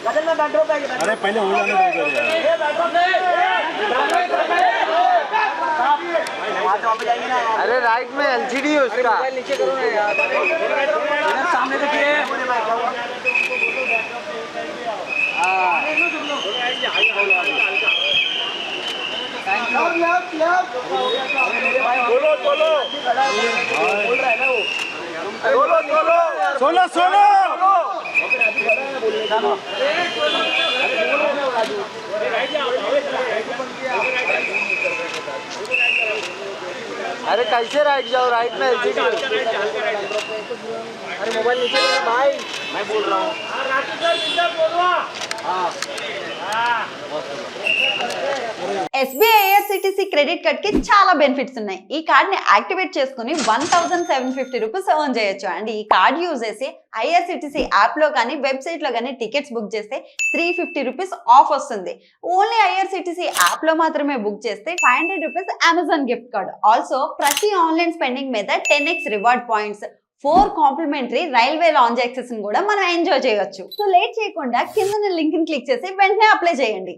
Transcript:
अरे पहले हो जाने दो यार। अरे राइट में एलसीडी है उसका। नीचे करो ना यार, सामने देखिए। बोलो बोलो सोलो सोलो। अरे कैसे राइट जाओ, राइट में एलसीडी। अरे मोबाइल नीचे करो भाई, मैं बोल रहा हूँ। SBI IRCTC క్రెడిట్ కార్డ్ కి చాలా బెనిఫిట్స్ ఉన్నాయి. ఈ కార్డ్ ని యాక్టివేట్ చేసుకుని 1750 రూపీస్ ఎర్న్ చేయొచ్చు. అండ్ ఈ కార్డ్ యూజ్ చేసి IRCTC యాప్ లో కానీ వెబ్సైట్ లో కానీ టికెట్స్ బుక్ చేస్తే 350 రూపీస్ ఆఫ్ వస్తుంది. ఓన్లీ IRCTC యాప్ లో మాత్రమే బుక్ చేస్తే 500 rupees Amazon gift card. Also ప్రతి ఆన్లైన్ స్పెండింగ్ మీద 10x reward points, 4 complimentary railway lounge access కూడా మనం ఎంజాయ్ చేయొచ్చు. సో లేట్ చేయకుండా కింద లింక్ ని క్లిక్ చేసి వెంటనే అప్లై చేయండి.